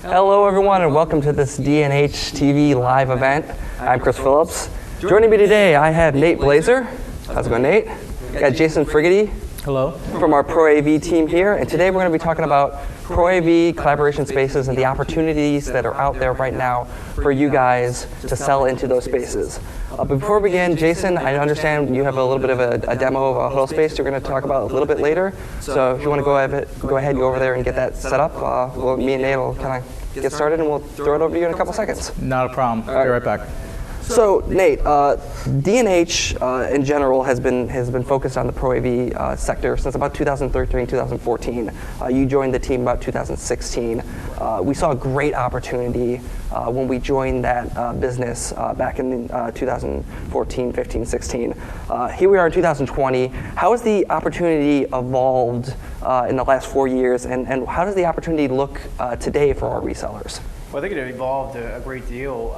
Hello everyone and welcome to this D&H TV live event. I'm Chris Phillips. Joining me today I have Nate Blazer. How's it going, Nate? We got Jason Fregede. Hello. From our ProAV team here, and today we're going to be talking about ProAV collaboration spaces and the opportunities that are out there right now for you guys to sell into those spaces. But before we begin, Jason, I understand you have a little bit of a demo of a Huddle space you're going to talk about a little bit later. So if you want to go ahead, go over there and get that set up. Me and Nate will kind of get started, and we'll throw it over to you in a couple seconds. Not a problem. I'll be right back. So Nate, D&H in general has been focused on the ProAV sector since about 2013, 2014. You joined the team about 2016. We saw a great opportunity when we joined that business back in 2014, 15, 16. Here we are in 2020. How has the opportunity evolved in the last 4 years, and how does the opportunity look today for our resellers? Well, I think it evolved a great deal.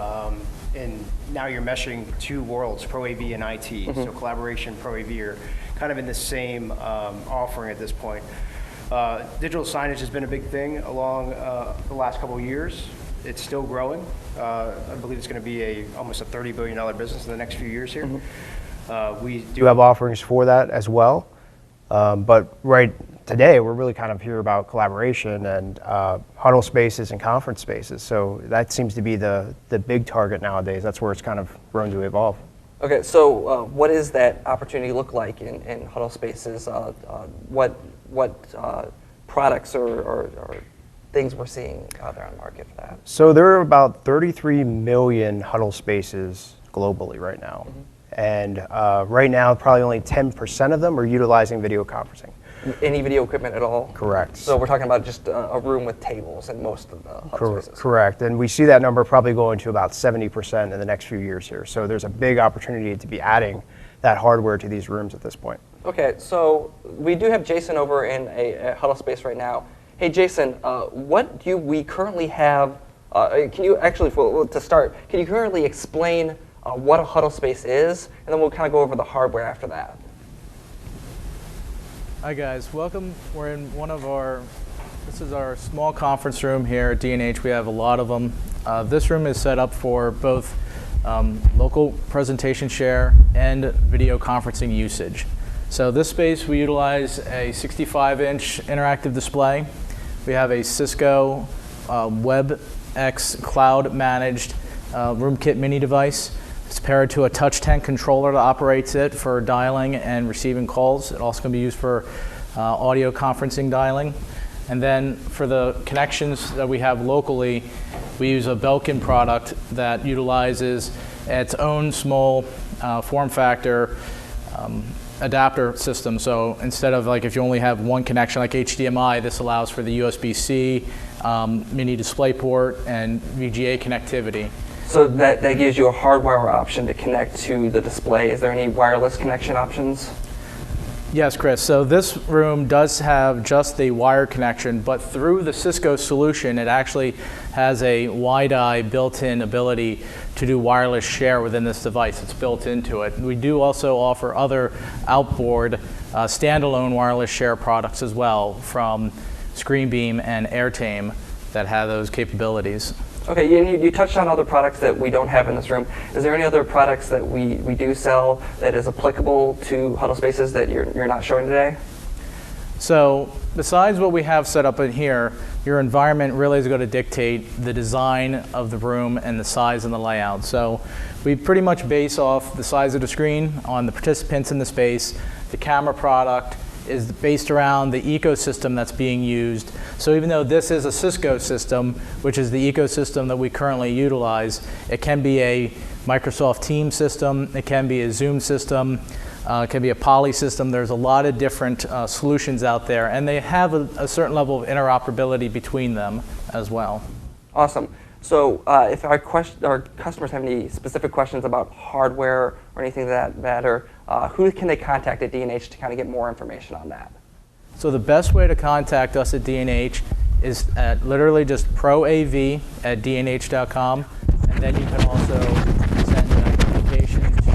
And now you're meshing two worlds, ProAV and IT. Mm-hmm. So collaboration, ProAV are kind of in the same offering at this point. Digital signage has been a big thing along the last couple of years. It's still growing. I believe it's going to be almost a $30 billion business in the next few years here. Mm-hmm. We do have offerings for that as well. But right today, we're really kind of here about collaboration and huddle spaces and conference spaces. So that seems to be the big target nowadays. That's where it's kind of grown to evolve. Okay, so what does that opportunity look like in huddle spaces? What products or things we're seeing out there on the market for that? So there are about 33 million huddle spaces globally right now. Mm-hmm. And right now, probably only 10% of them are utilizing video conferencing. Any video equipment at all? Correct. So we're talking about just a room with tables in most of the huddle spaces. Correct, and we see that number probably going to about 70% in the next few years here. So there's a big opportunity to be adding that hardware to these rooms at this point. Okay, so we do have Jason over in a huddle space right now. Hey Jason, what do we currently have, can you actually, to start, can you currently explain what a huddle space is, and then we'll kind of go over the hardware after that. Hi guys, welcome. We're in this is our small conference room here at D&H. We have a lot of them. This room is set up for both local presentation share and video conferencing usage. So this space, we utilize a 65-inch interactive display. We have a Cisco WebEx cloud-managed RoomKit mini device. It's paired to a touch 10 controller that operates it for dialing and receiving calls. It also can be used for audio conferencing dialing. And then for the connections that we have locally, we use a Belkin product that utilizes its own small form factor adapter system. So instead of like if you only have one connection like HDMI, this allows for the USB-C, mini DisplayPort, and VGA connectivity. So that gives you a hardwire option to connect to the display. Is there any wireless connection options? Yes, Chris. So this room does have just the wire connection, but through the Cisco solution, it actually has a wide-eye built-in ability to do wireless share within this device. It's built into it. We do also offer other outboard standalone wireless share products as well from ScreenBeam and AirTame that have those capabilities. Okay, you touched on other products that we don't have in this room. Is there any other products that we do sell that is applicable to huddle spaces that you're not showing today? So besides what we have set up in here, your environment really is going to dictate the design of the room and the size and the layout. So we pretty much base off the size of the screen on the participants in the space. The camera product is based around the ecosystem that's being used. So even though this is a Cisco system, which is the ecosystem that we currently utilize, it can be a Microsoft Teams system, it can be a Zoom system, it can be a Poly system. There's a lot of different solutions out there, and they have a certain level of interoperability between them as well. Awesome. So if our customers have any specific questions about hardware or anything of that matter, who can they contact at D&H to kind of get more information on that? So the best way to contact us at D&H is at literally just proav@dnh.com, and then you can also send an application to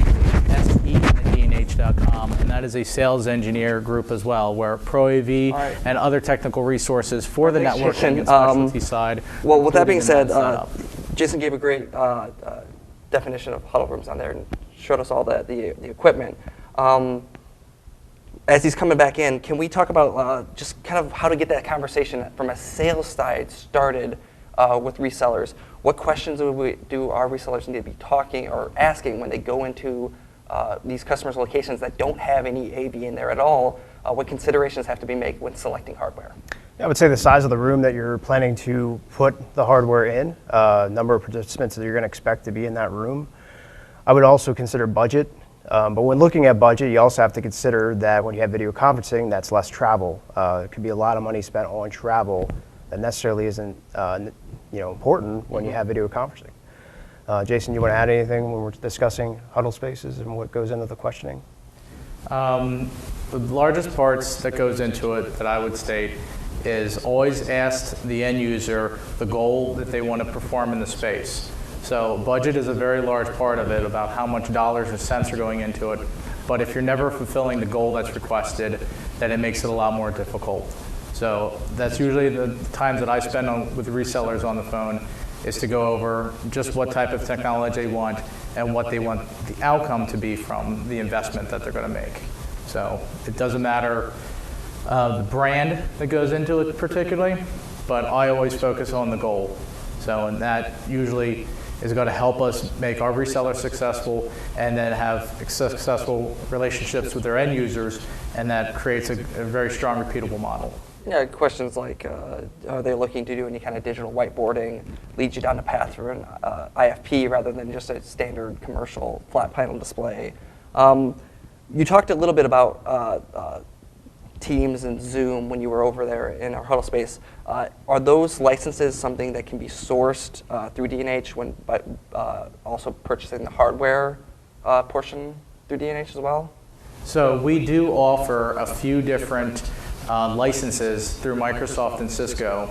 se@dnh.com, and that that is a sales engineer group as well, where ProAV right. and other technical resources for the Thanks, networking Jason. and specialty side. Well, with that being including in said, that setup. Jason gave a great definition of huddle rooms on there and showed us all the equipment. As he's coming back in, can we talk about just kind of how to get that conversation from a sales side started with resellers? What questions do our resellers need to be talking or asking when they go into these customers' locations that don't have any AV in there at all? What considerations have to be made when selecting hardware? I would say the size of the room that you're planning to put the hardware in, number of participants that you're going to expect to be in that room. I would also consider budget. But when looking at budget, you also have to consider that when you have video conferencing, that's less travel. It could be a lot of money spent on travel that necessarily isn't important when you have video conferencing. Jason, you want to add anything when we're discussing huddle spaces and what goes into the questioning? The largest parts that goes into it that I would state is always ask the end user the goal that they want to perform in the space. So budget is a very large part of it, about how much dollars or cents are going into it. But if you're never fulfilling the goal that's requested, then it makes it a lot more difficult. So that's usually the times that I spend with resellers on the phone, is to go over just what type of technology they want and what they want the outcome to be from the investment that they're going to make. So it doesn't matter the brand that goes into it particularly, but I always focus on the goal. So, and that usually is going to help us make our resellers successful and then have successful relationships with their end users, and that creates a very strong repeatable model. Yeah, questions like, are they looking to do any kind of digital whiteboarding, lead you down the path for an IFP rather than just a standard commercial flat panel display? You talked a little bit about Teams and Zoom when you were over there in our huddle space. Are those licenses something that can be sourced through D&H when also purchasing the hardware portion through D&H as well? So we do offer a few different licenses through Microsoft and Cisco.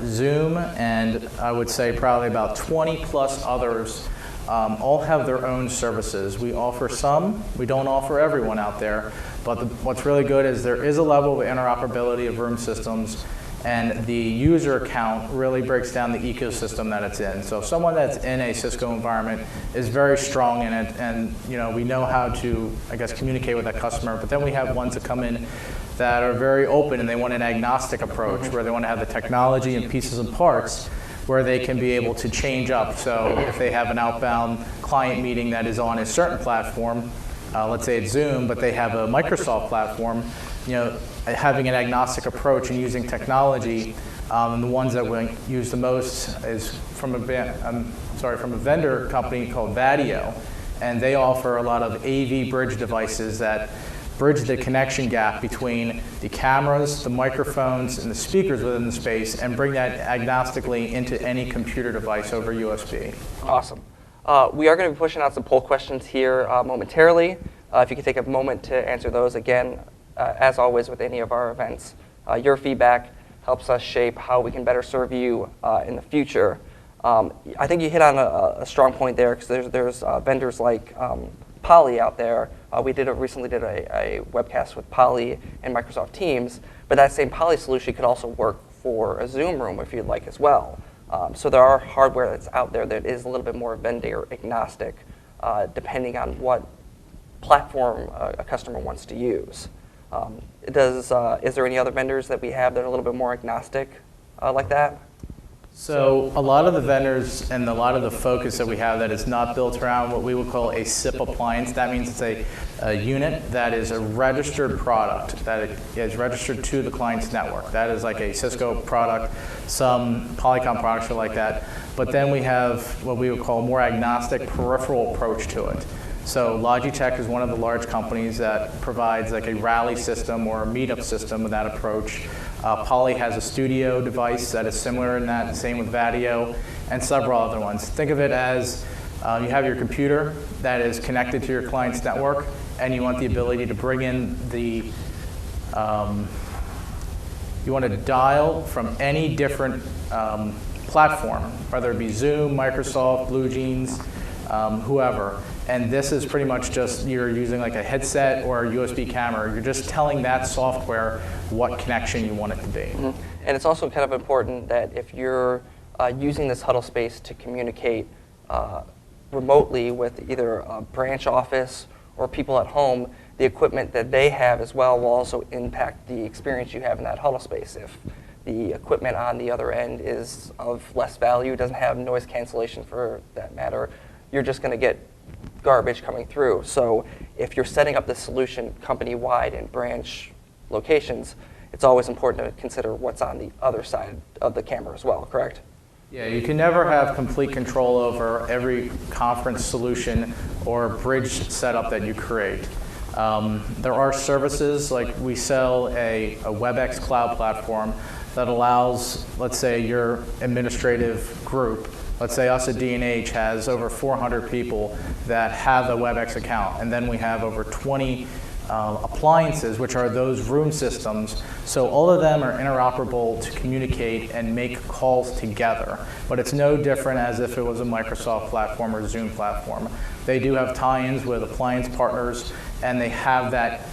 Zoom and I would say probably about 20 plus others all have their own services. We offer some, we don't offer everyone out there, but what's really good is there is a level of interoperability of room systems, and the user account really breaks down the ecosystem that it's in. So someone that's in a Cisco environment is very strong in it, and we know how to, I guess, communicate with that customer. But then we have ones that come in that are very open and they want an agnostic approach, where they want to have the technology and pieces and parts where they can be able to change up. So if they have an outbound client meeting that is on a certain platform, let's say it's Zoom, but they have a Microsoft platform, having an agnostic approach and using technology. And the ones that we use the most is from a vendor company called Vadeo, and they offer a lot of AV bridge devices that bridge the connection gap between the cameras, the microphones, and the speakers within the space, and bring that agnostically into any computer device over USB. Awesome. We are going to be pushing out some poll questions here momentarily. If you could take a moment to answer those. Again, as always with any of our events, your feedback helps us shape how we can better serve you in the future. I think you hit on a strong point there, because there's vendors like Poly out there. We recently did a webcast with Poly and Microsoft Teams, but that same Poly solution could also work for a Zoom room if you'd like as well. So there are hardware that's out there that is a little bit more vendor agnostic, depending on what platform a customer wants to use. Is there any other vendors that we have that are a little bit more agnostic like that? So a lot of the vendors and a lot of the focus that we have that is not built around what we would call a SIP appliance. That means it's a unit that is a registered product that is registered to the client's network. That is like a Cisco product. Some Polycom products are like that. But then we have what we would call a more agnostic peripheral approach to it. So Logitech is one of the large companies that provides like a rally system or a meetup system with that approach. Poly has a studio device that is similar in that, same with Vadeo, and several other ones. Think of it as you have your computer that is connected to your client's network, and you want the ability to bring in the, you want to dial from any different platform, whether it be Zoom, Microsoft, BlueJeans, whoever, And this is pretty much just you're using like a headset or a USB camera. You're just telling that software what connection you want it to be. And it's also kind of important that if you're using this Huddle space to communicate remotely with either a branch office or people at home, the equipment that they have as well will also impact the experience you have in that Huddle space. If the equipment on the other end is of less value, doesn't have noise cancellation for that matter, you're just going to get garbage coming through. So if you're setting up this solution company-wide in branch locations, it's always important to consider what's on the other side of the camera as well, correct? Yeah, you can never have complete control over every conference solution or bridge setup that you create. There are services, like we sell a WebEx cloud platform that allows, let's say, your administrative group, let's say us at D&H has over 400 people that have a WebEx account, and then we have over 20 appliances, which are those room systems. So all of them are interoperable to communicate and make calls together. But it's no different as if it was a Microsoft platform or Zoom platform. They do have tie-ins with appliance partners, and they have that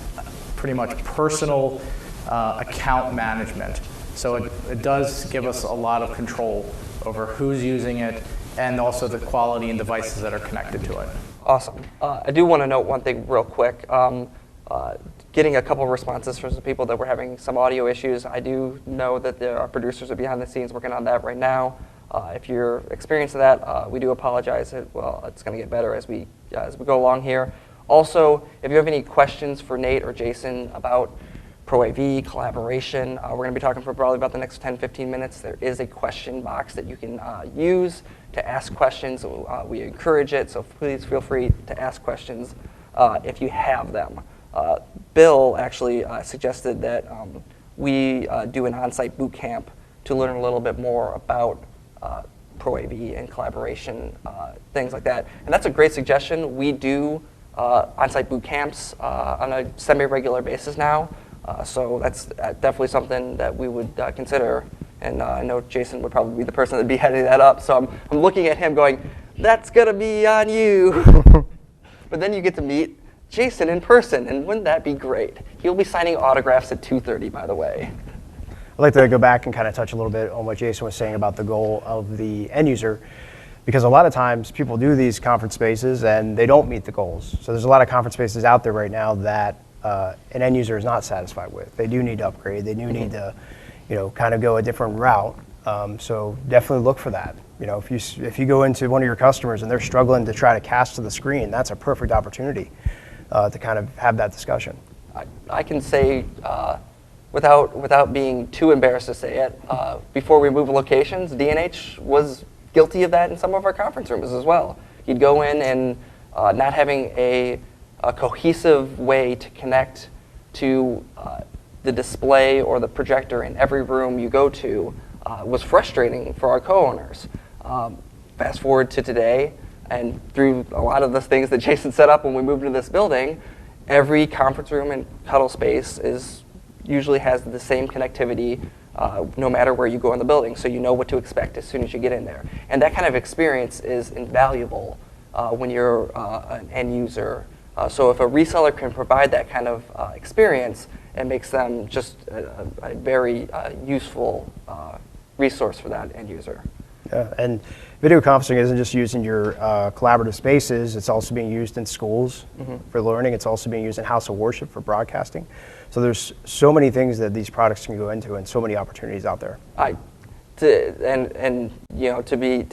pretty much personal account management. So it does give us a lot of control over who's using it and also the quality and devices that are connected to it. Awesome. I do want to note one thing real quick. Getting a couple of responses from some people that were having some audio issues. I do know that there are producers are behind the scenes working on that right now. If you're experiencing that, we do apologize. Well, it's going to get better as we go along here. Also, if you have any questions for Nate or Jason about ProAV, collaboration, we're going to be talking for probably about the next 10-15 minutes. There is a question box that you can use to ask questions. We encourage it, so please feel free to ask questions if you have them. Bill actually suggested that we do an on-site boot camp to learn a little bit more about ProAV and collaboration, things like that. And that's a great suggestion. We do on-site boot camps on a semi-regular basis now. So that's definitely something that we would consider. And I know Jason would probably be the person that'd be heading that up. So I'm looking at him going, that's going to be on you. But then you get to meet Jason in person, and wouldn't that be great? He'll be signing autographs at 2:30, by the way. I'd like to go back and kind of touch a little bit on what Jason was saying about the goal of the end user, because a lot of times people do these conference spaces and they don't meet the goals. So there's a lot of conference spaces out there right now that an end user is not satisfied with. They do need to upgrade. They do need to, kind of go a different route. So definitely look for that. If you go into one of your customers and they're struggling to try to cast to the screen, that's a perfect opportunity to kind of have that discussion. I can say, without being too embarrassed to say it, before we moved locations, D&H was guilty of that in some of our conference rooms as well. You'd go in and not having a cohesive way to connect to the display or the projector in every room you go to was frustrating for our co-owners. Fast forward to today, and through a lot of the things that Jason set up when we moved into this building, every conference room and Huddle space usually has the same connectivity no matter where you go in the building, so you know what to expect as soon as you get in there. And that kind of experience is invaluable when you're an end user. So if a reseller can provide that kind of experience, it makes them just a very useful resource for that end user. Yeah, and video conferencing isn't just used in your collaborative spaces. It's also being used in schools for learning. It's also being used in house of worship for broadcasting. So there's so many things that these products can go into, and so many opportunities out there. To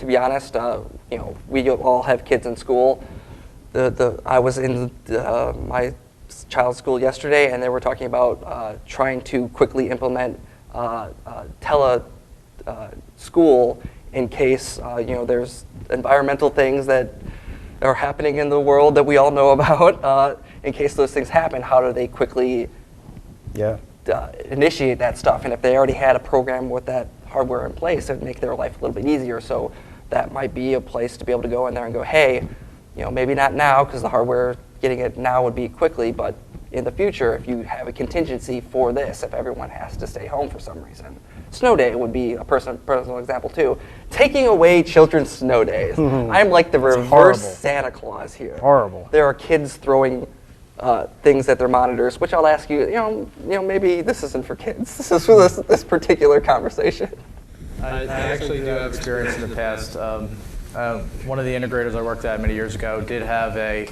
be honest, we all have kids in school. I was in my child's school yesterday, and they were talking about trying to quickly implement tele school in case there's environmental things that are happening in the world that we all know about. In case those things happen, how do they quickly initiate that stuff? And if they already had a program with that hardware in place, it would make their life a little bit easier. So that might be a place to be able to go in there and go, hey, maybe not now because the hardware getting it now would be quickly, but in the future if you have a contingency for this, if everyone has to stay home for some reason. Snow day would be a personal example too. Taking away children's snow days. I'm like the reverse horrible. Santa Claus here. Horrible. There are kids throwing things at their monitors, which I'll ask you, maybe this isn't for kids. This is for this particular conversation. I actually do have experience in the past. One of the integrators I worked at many years ago did have a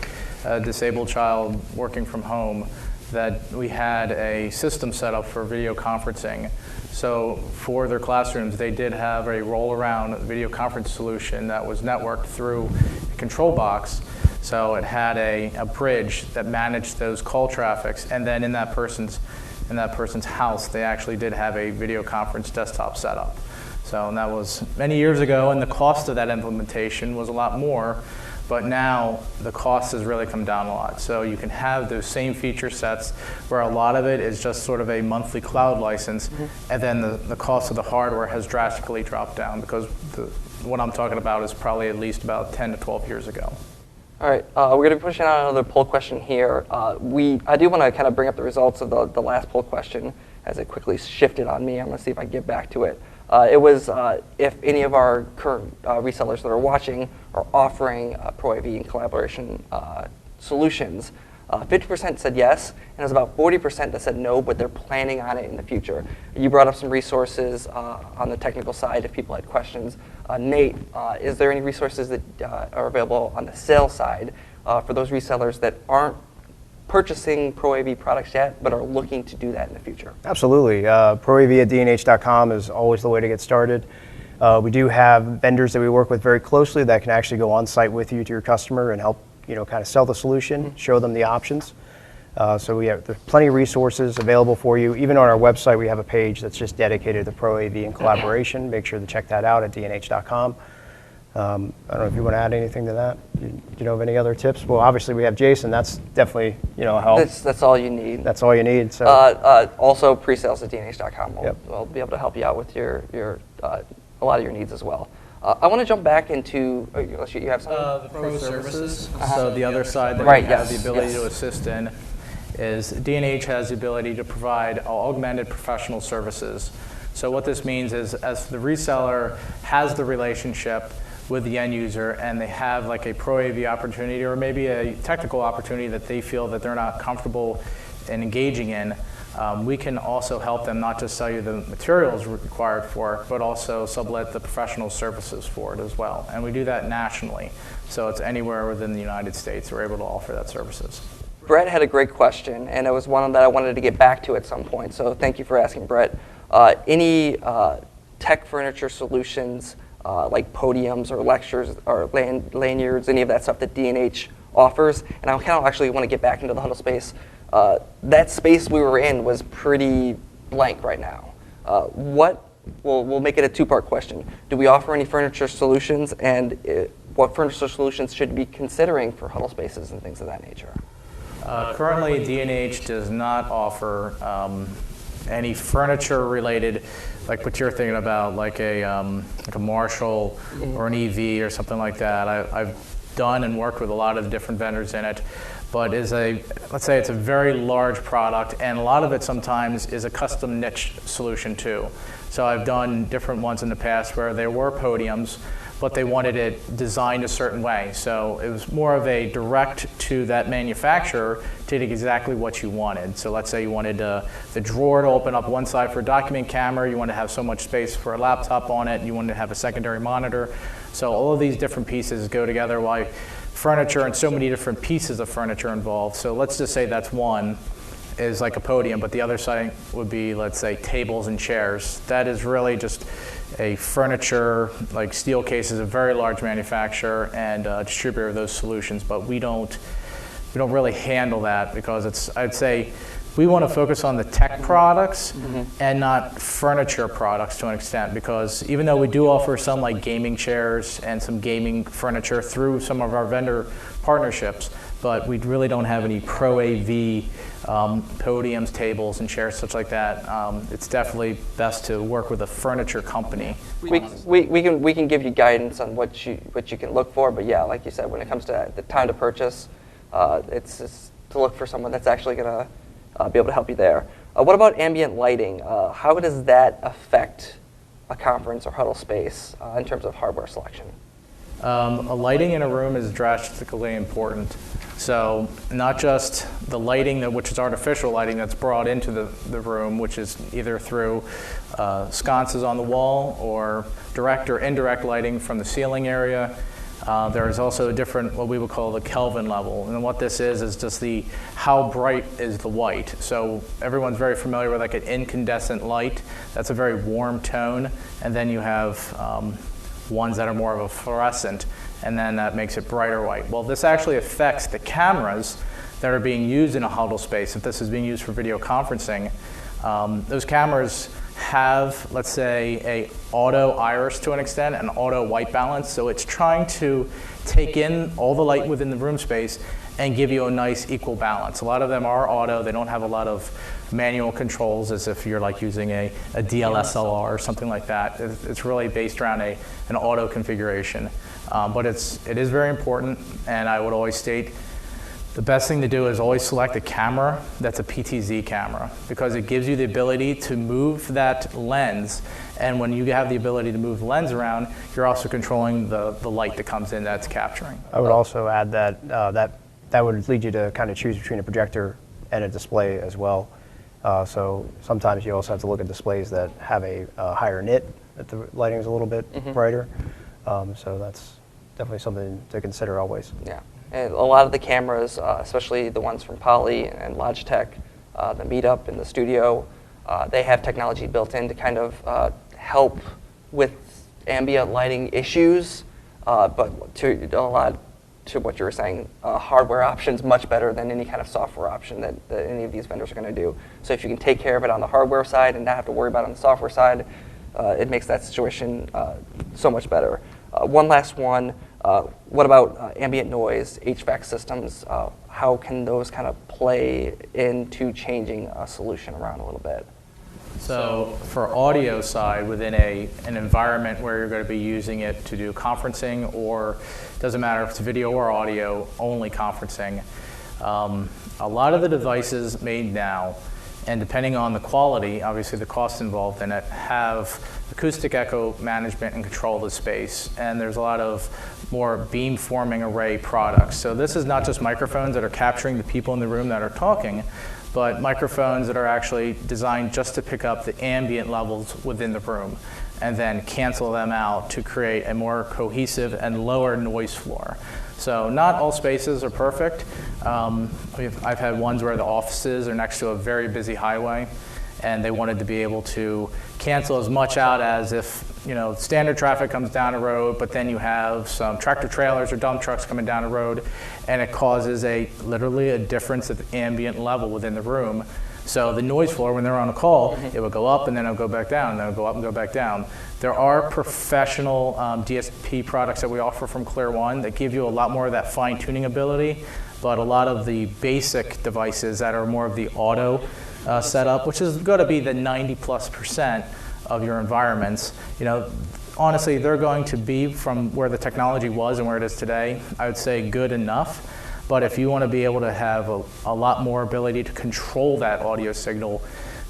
disabled child working from home that we had a system set up for video conferencing. So for their classrooms, they did have a roll-around video conference solution that was networked through a control box. So it had a bridge that managed those call traffics, and then in that person's house, they actually did have a video conference desktop set up. So and that was many years ago, and the cost of that implementation was a lot more. But now the cost has really come down a lot. So you can have those same feature sets where a lot of it is just sort of a monthly cloud license, and then the cost of the hardware has drastically dropped down because what I'm talking about is probably at least about 10 to 12 years ago. All right, we're going to be pushing out another poll question here. I do want to kind of bring up the results of the last poll question as it quickly shifted on me. I'm going to see if I can get back to it. It was if any of our current resellers that are watching are offering ProAV and collaboration solutions. 50% said yes, and there's about 40% that said no, but they're planning on it in the future. You brought up some resources on the technical side if people had questions. Nate, is there any resources that are available on the sales side for those resellers that aren't purchasing ProAV products yet, but are looking to do that in the future? Absolutely. ProAV at D&H.com is always the way to get started. We do have vendors that we work with very closely that can actually go on site with you to your customer and help kind of sell the solution, show them the options. So there's plenty of resources available for you. Even on our website, we have a page that's just dedicated to ProAV and collaboration. Make sure to check that out at D&H.com. I don't know if you want to add anything to that. Do you know of any other tips? Well, obviously we have Jason. That's definitely a help. That's all you need. That's all you need. So also pre-sales at D&H.com will Yep. will be able to help you out with your a lot of your needs as well. I want to jump back into. You have something? The pro services. So the other side that Right, we have yes, the ability yes. to assist in is D&H has the ability to provide augmented professional services. So what this means is as the reseller has the relationship with the end user and they have like a ProAV opportunity or maybe a technical opportunity that they feel that they're not comfortable in engaging in, we can also help them not just sell you the materials required for it, but also sublet the professional services for it as well. And we do that nationally. So it's anywhere within the United States we're able to offer that services. Brett had a great question, and it was one that I wanted to get back to at some point. So thank you for asking, Brett. Any tech furniture solutions like podiums or lectures or lanyards, any of that stuff that D&H offers? And I kind of actually want to get back into the Huddle space. That space we were in was pretty blank right now. We'll make it a two-part question. Do we offer any furniture solutions, and what furniture solutions should we be considering for Huddle spaces and things of that nature? Currently, D&H does not offer any furniture-related, like what you're thinking about, like a Marshall or an EV or something like that. I've done and worked with a lot of different vendors in it, but let's say it's a very large product, and a lot of it sometimes is a custom niche solution too. So I've done different ones in the past where there were podiums, but they wanted it designed a certain way. So it was more of a direct to that manufacturer to get exactly what you wanted. So let's say you wanted the drawer to open up one side for a document camera, you want to have so much space for a laptop on it, you wanted to have a secondary monitor. So all of these different pieces go together while furniture and so many different pieces of furniture involved. So let's just say that's one is like a podium, but the other side would be, let's say, tables and chairs. That is really just a furniture, like Steelcase is a very large manufacturer and a distributor of those solutions, but we don't really handle that because I'd say we want to focus on the tech products and not furniture products to an extent, because even though we do offer some like gaming chairs and some gaming furniture through some of our vendor partnerships, but we really don't have any ProAV podiums, tables, and chairs, such like that. It's definitely best to work with a furniture company. We can give you guidance on what you can look for, but yeah, like you said, when it comes to the time to purchase, it's to look for someone that's actually going to be able to help you there. What about ambient lighting? How does that affect a conference or huddle space in terms of hardware selection? A lighting in a room is drastically important. So not just the lighting, which is artificial lighting that's brought into the room, which is either through sconces on the wall or direct or indirect lighting from the ceiling area. There is also a different, what we would call the Kelvin level. And what this is just how bright is the white. So everyone's very familiar with like an incandescent light. That's a very warm tone. And then you have ones that are more of a fluorescent, and then that makes it brighter white. Well, this actually affects the cameras that are being used in a huddle space. If this is being used for video conferencing, those cameras have, let's say, a auto iris to an extent, an auto white balance. So it's trying to take in all the light within the room space and give you a nice equal balance. A lot of them are auto. They don't have a lot of manual controls as if you're like using a DLSLR or something like that. It's really based around an auto configuration. But it is very important, and I would always state the best thing to do is always select a camera that's a PTZ camera, because it gives you the ability to move that lens, and when you have the ability to move the lens around, you're also controlling the light that comes in that's capturing. I would also add that that would lead you to kind of choose between a projector and a display as well. So sometimes you also have to look at displays that have a higher nit, that the lighting is a little bit brighter. So that's definitely something to consider always. Yeah, and a lot of the cameras, especially the ones from Poly and Logitech, the Meetup and the Studio, they have technology built in to kind of help with ambient lighting issues, but to what you were saying, hardware options much better than any kind of software option that any of these vendors are going to do. So if you can take care of it on the hardware side and not have to worry about it on the software side, it makes that situation so much better. One last one, what about ambient noise, HVAC systems? How can those kind of play into changing a solution around a little bit? So for audio side, within an environment where you're going to be using it to do conferencing, or doesn't matter if it's video or audio, only conferencing, a lot of the devices made now, and depending on the quality, obviously the cost involved in it, have acoustic echo management and control of the space. And there's a lot of more beamforming array products. So this is not just microphones that are capturing the people in the room that are talking, but microphones that are actually designed just to pick up the ambient levels within the room and then cancel them out to create a more cohesive and lower noise floor. So not all spaces are perfect. I've had ones where the offices are next to a very busy highway, and they wanted to be able to cancel as much out as if, standard traffic comes down a road, but then you have some tractor trailers or dump trucks coming down a road, and it causes literally a difference of ambient level within the room. So the noise floor, when they're on a call, it would go up and then it would go back down, and then it would go up and go back down. There are professional DSP products that we offer from Clear One that give you a lot more of that fine-tuning ability, but a lot of the basic devices that are more of the auto setup, which is going to be the 90+% of your environments, honestly, they're going to be, from where the technology was and where it is today, I would say good enough. But if you want to be able to have a lot more ability to control that audio signal,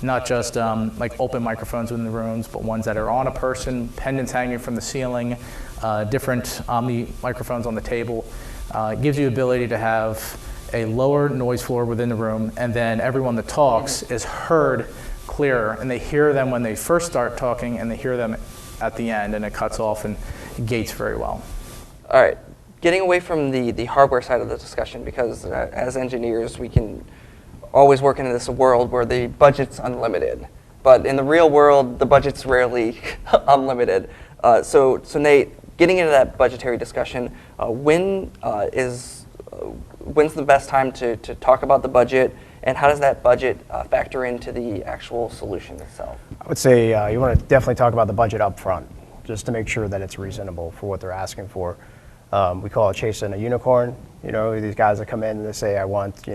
not just like open microphones within the rooms, but ones that are on a person, pendants hanging from the ceiling, different Omni microphones on the table, it gives you the ability to have a lower noise floor within the room, and then everyone that talks is heard clearer, and they hear them when they first start talking, and they hear them at the end, and it cuts off and gates very well. All right. Getting away from the hardware side of the discussion, because as engineers, we can always work in this world where the budget's unlimited. But in the real world, the budget's rarely unlimited. So Nate, getting into that budgetary discussion, when's the best time to talk about the budget, and how does that budget factor into the actual solution itself? I would say you want to definitely talk about the budget up front, just to make sure that it's reasonable for what they're asking for. We call it chasing a unicorn. These guys that come in and they say, I want,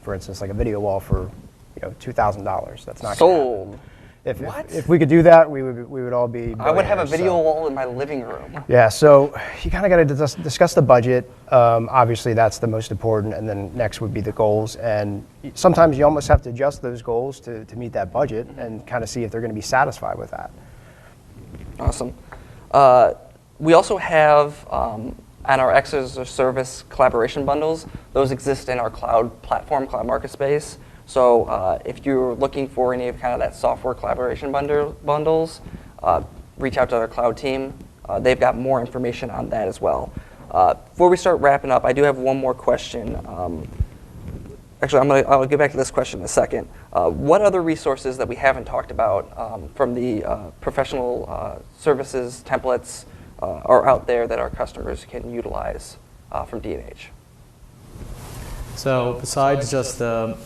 for instance, like a video wall for, $2,000. That's not sold. If we could do that, we would all be. I would have a billionaires, video so. wall in my living room. Yeah, so you kind of got to discuss the budget. Obviously, that's the most important, and then next would be the goals. And sometimes you almost have to adjust those goals to meet that budget and kind of see if they're going to be satisfied with that. Awesome. We also have on our X as a Service collaboration bundles. Those exist in our cloud platform, cloud market space. So if you're looking for any of kind of that software collaboration bundles, reach out to our cloud team. They've got more information on that as well. Before we start wrapping up, I do have one more question. Actually, I'll get back to this question in a second. What other resources that we haven't talked about from the professional services templates are out there that our customers can utilize from D&H? So besides just the,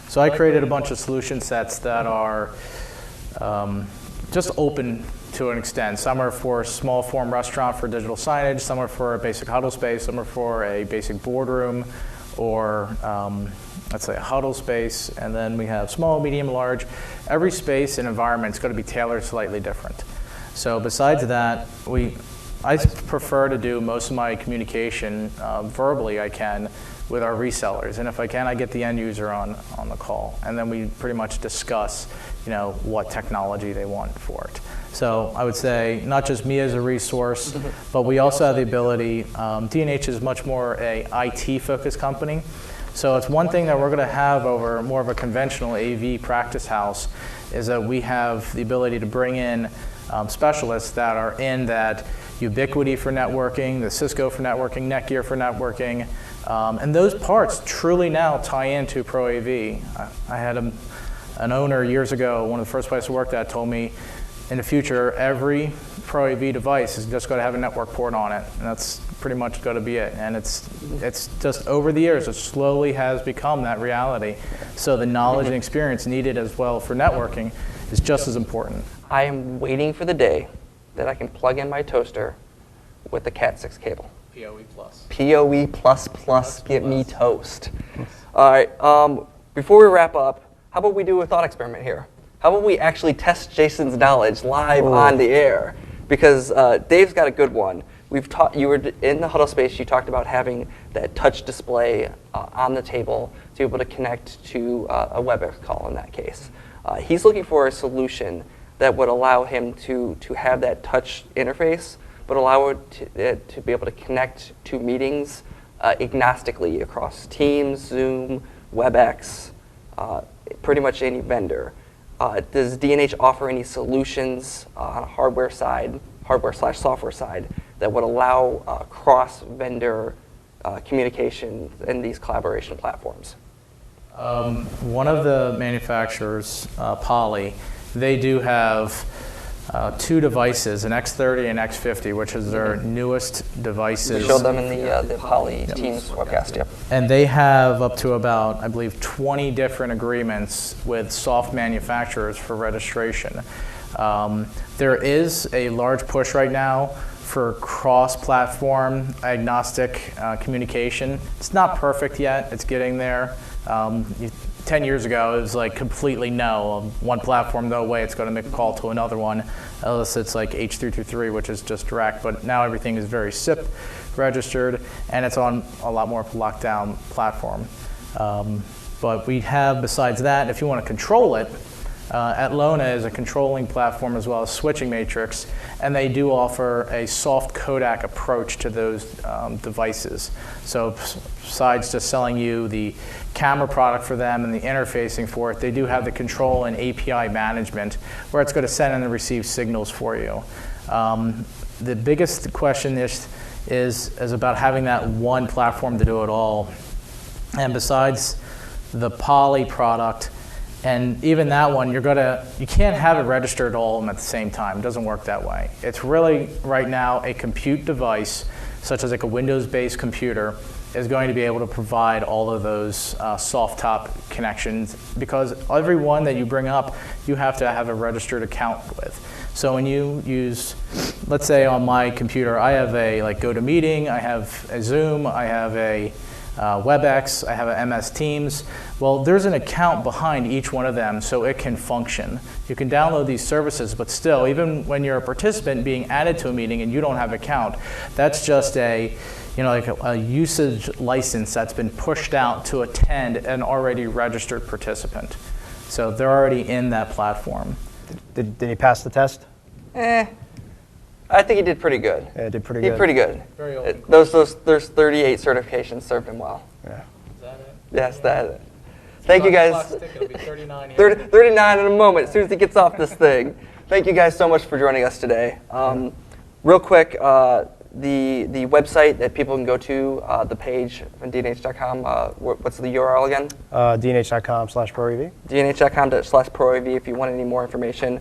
so I created a bunch of solution sets that are just open to an extent. Some are for small form restaurant for digital signage, some are for a basic huddle space, some are for a basic boardroom, or let's say a huddle space, and then we have small, medium, large. Every space and environment is going to be tailored slightly different. So besides that, I prefer to do most of my communication verbally I can with our resellers, and if I can, I get the end user on the call, and then we pretty much discuss, what technology they want for it. So I would say not just me as a resource, but we also have the ability. D&H is much more a IT-focused company, so it's one thing that we're going to have over more of a conventional AV practice house is that we have the ability to bring in specialists that are in that Ubiquity for networking, the Cisco for networking, Netgear for networking, and those parts truly now tie into ProAV. I had an owner years ago, one of the first places I worked at, told me in the future every ProAV device is just going to have a network port on it, and that's pretty much going to be it. And it's just over the years, it slowly has become that reality. So the knowledge and experience needed as well for networking is just as important. I am waiting for the day that I can plug in my toaster with the Cat 6 cable. PoE plus. PoE plus, get me toast. All right, before we wrap up, how about we do a thought experiment here? How about we actually test Jason's knowledge live on the air? Because Dave's got a good one. You were in the Huddle space, you talked about having that touch display on the table to be able to connect to a WebEx call in that case. He's looking for a solution that would allow him to have that touch interface, but allow it to be able to connect to meetings agnostically across Teams, Zoom, WebEx, pretty much any vendor. Does D&H offer any solutions on a hardware/software side that would allow cross-vendor communication in these collaboration platforms? One of the manufacturers, Poly, they do have two devices, an X30 and X50, which is their newest devices. We showed them in the Poly Teams webcast, yep. And they have up to about, I believe, 20 different agreements with soft manufacturers for registration. There is a large push right now for cross-platform agnostic communication. It's not perfect yet, it's getting there. 10 years ago, it was like completely no. One platform, no way it's going to make a call to another one, unless it's like H323, which is just direct. But now everything is very SIP registered, and it's on a lot more lockdown platform. But we have, besides that, if you want to control it, Atlona is a controlling platform as well as switching matrix, and they do offer a soft codec approach to those devices. So besides just selling you the camera product for them and the interfacing for it, they do have the control and API management where it's going to send and receive signals for you. The biggest question is about having that one platform to do it all. And besides the Poly product, and even that one, you can't have it registered all of them at the same time. It doesn't work that way. It's really, right now, a compute device, such as like a Windows-based computer, is going to be able to provide all of those soft top connections, because every one that you bring up, you have to have a registered account with. So when you use, let's say on my computer, I have a GoToMeeting, I have a Zoom, I have a WebEx, I have a MS Teams. Well, there's an account behind each one of them so it can function. You can download these services, but still, even when you're a participant being added to a meeting and you don't have an account, that's just a usage license that's been pushed out to attend an already registered participant. So they're already in that platform. Did he pass the test? I think he did pretty good. Yeah, did pretty He good. did pretty good. Very open. Those 38 certifications served him well. Yeah. Is that it? Yes, that. Thank you guys. Clock's ticking. It'll be 39 here. 39 in a moment, as soon as he gets off this thing. Thank you guys so much for joining us today. Real quick, the website that people can go to, the page on D&H.com, what's the URL again? D&H.com/ProAV. D&H.com/ProAV if you want any more information.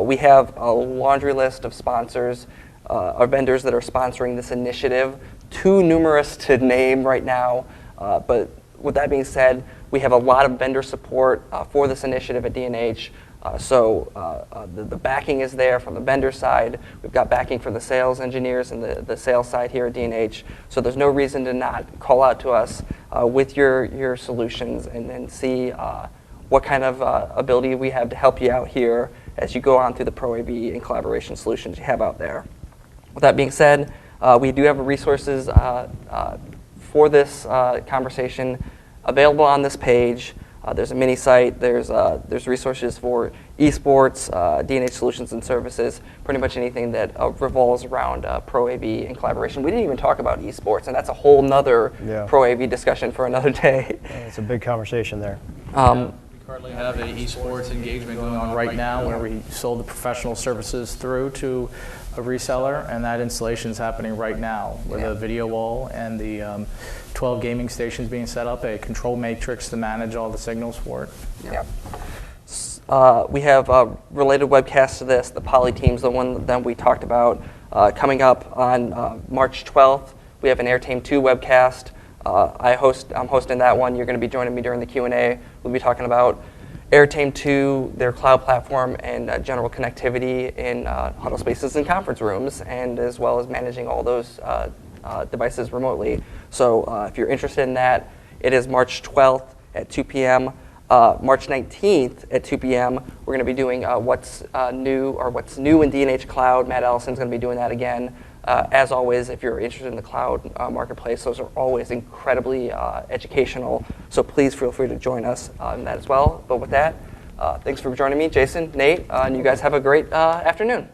We have a laundry list of sponsors, or vendors that are sponsoring this initiative. Too numerous to name right now, but with that being said, we have a lot of vendor support for this initiative at D&H. The backing is there from the vendor side. We've got backing for the sales engineers and the sales side here at D&H. So there's no reason to not call out to us with your solutions and see what kind of ability we have to help you out here as you go on through the ProAV and collaboration solutions you have out there. With that being said, we do have resources for this conversation available on this page. There's a mini site. There's resources for esports, D&H solutions and services, pretty much anything that revolves around ProAV and collaboration. We didn't even talk about esports, and that's a whole nother ProAV discussion for another day. It's a big conversation there. We currently have an esports engagement going on right now where we sold the professional services through to a reseller, and that installation is happening right now with a video wall and the 12 gaming stations being set up, a control matrix to manage all the signals for it. Yeah. We have related webcasts to this, the Poly Teams, the one that we talked about, coming up on March 12th. We have an Airtame 2 webcast. I'm hosting that one. You're going to be joining me during the Q&A. We'll be talking about Airtame 2, their cloud platform, and general connectivity in huddle spaces and conference rooms, and as well as managing all those devices remotely. So if you're interested in that, it is March 12th at 2 p.m. March 19th at 2 p.m. We're going to be doing what's new in D&H Cloud. Matt Ellison's going to be doing that again. As always, if you're interested in the cloud marketplace, those are always incredibly educational. So please feel free to join us in that as well. But with that, thanks for joining me, Jason, Nate, and you guys have a great afternoon.